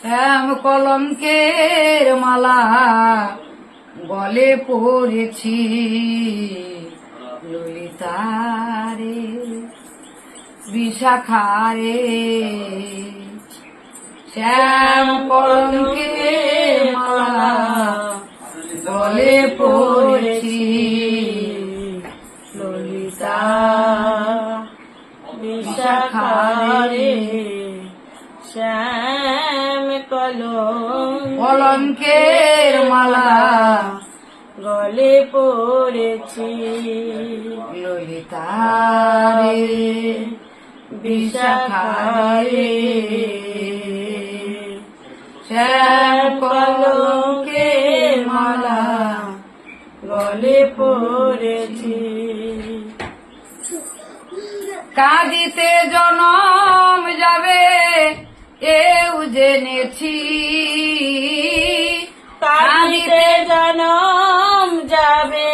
শ্যাম কলঙ্কের মালা গলে পড়েছি ললিতারে বিশাখারে। শ্যাম কলঙ্কের মালা গলে পড়েছি ললিতা বিশাখারে। শ্যাম কলঙ্কের মালা গলে পড়েছি ললিতারে বিশাখারে। শ্যাম কলঙ্কের মালা গলে পড়েছি। কাঁদিতে জনম যাবে এও জেনেছি, কাঁদিতে জনম যাবে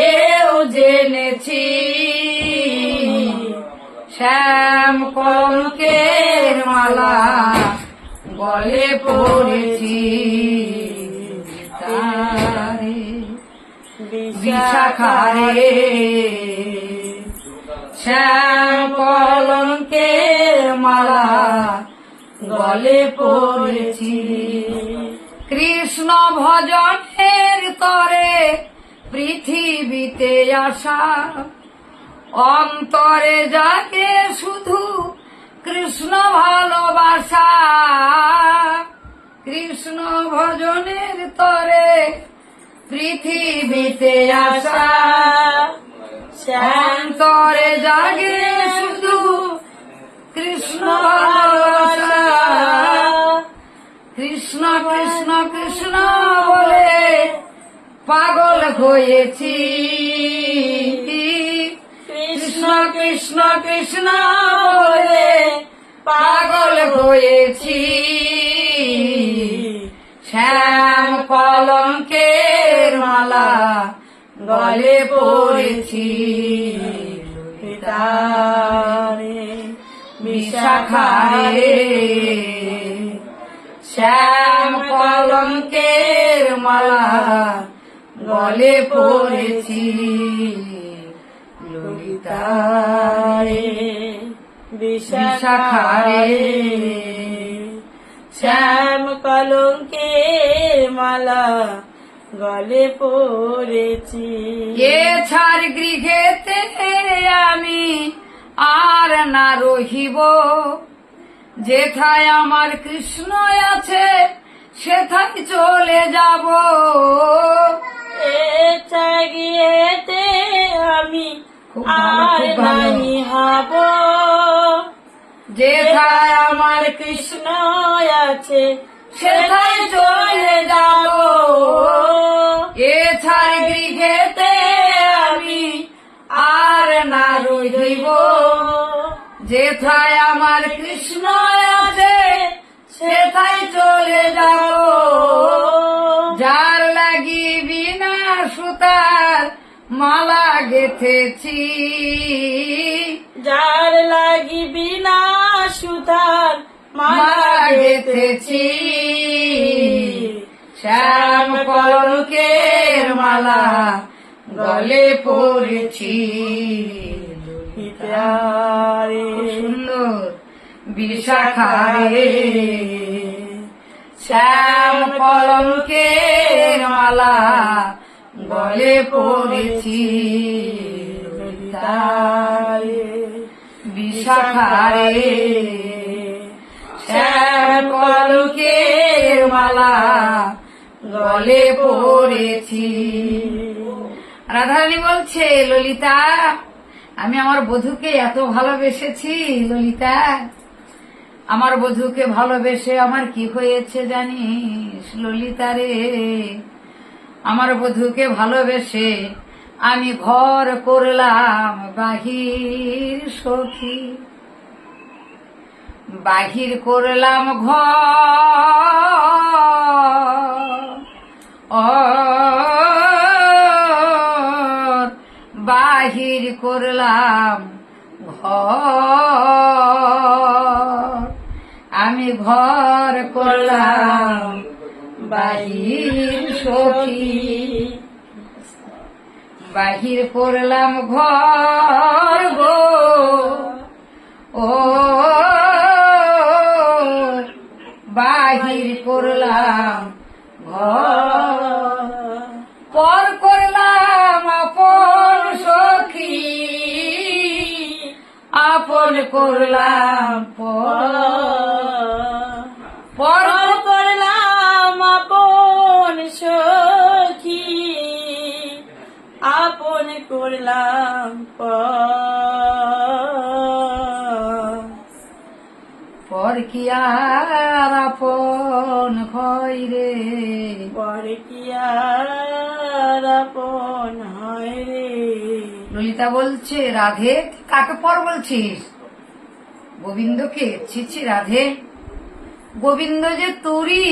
এও জেনেছি। শ্যাম কলঙ্কের মালা গলে পড়েছি তারে বিশাখারে। শ্যাম কলঙ্কের মালা গলে পড়েছি। কৃষ্ণ ভজনের তরে পৃথিবীতে আসা, অন্তরে যাকে শুধু কৃষ্ণ ভালোবাসা। কৃষ্ণ ভজনের তরে পৃথিবীতে আসা, অন্তরে জাগে শুধু কৃষ্ণ ভালোবাসা। কৃষ্ণ কৃষ্ণ কৃষ্ণ বলে পাগল হয়েছি, কৃষ্ণ কৃষ্ণ কৃষ্ণ বলে পাগল হয়েছি। শ্যাম কলঙ্কের মালা গলে পড়েছি ললিতারে বিশাখারে। শ্যাম কলঙ্কের মালা গলে পড়েছি ললিতারে বিশাখারে। শ্যাম কলঙ্কের মালা গলে পড়েছি। এ ছাড় গৃহেতে আমি আর না রহিব, যেথায় আমার কৃষ্ণ আছে সেথায় চলে যাব। এ চাগিয়েতে আমি আর নাই হব, যেথায় আমার কৃষ্ণ আছে সেথায় চলে যাব। এ ছাড় গৃহেতে আমি আর না রহিব, যেথায় আমার কৃষ্ণ আছে সেথায় চলে যাব। যার লাগি বিনা সুতার মালা গেথেছি, যার লাগি বিনা সুতার মালা গেথেছি। শ্যাম কলঙ্কের মালা গলে পড়েছি ললিতারে সুন্দর বিশাখারে। শ্যাম কলঙ্কের মালা গলে পড়েছি ললিতারে বিশাখারে। শ্যাম কলঙ্কের মালা গলে পড়েছি। রাধারানী বলছে, ললিতা আমি আমার বধূকে এত ভালোবেসেছি ললিতা, আমার বধূকে ভালোবেসে আমার কি হয়েছে জানিস ললিতা রে? আমার বধূকে ভালোবেসে আমি ঘর করলাম বাহির সখী, বাহির করলাম ঘর, বাহির করলাম ঘর। আমি ঘর করলাম বাহির সখী, বাহির করলাম ঘর গো, ও বাহির করলাম ঘর, পর করলাম আপন সখী, আপন করলাম পর করলাম আপন সখী, আপন করলাম পর কি আর আপন হয় রে, পর কি আর আপন হয় রে। ললিতা বলছে রাধে কাকে পর বলছিস? গোবিন্দকে। ছি ছি রাধে, গোবিন্দ যে তুরি,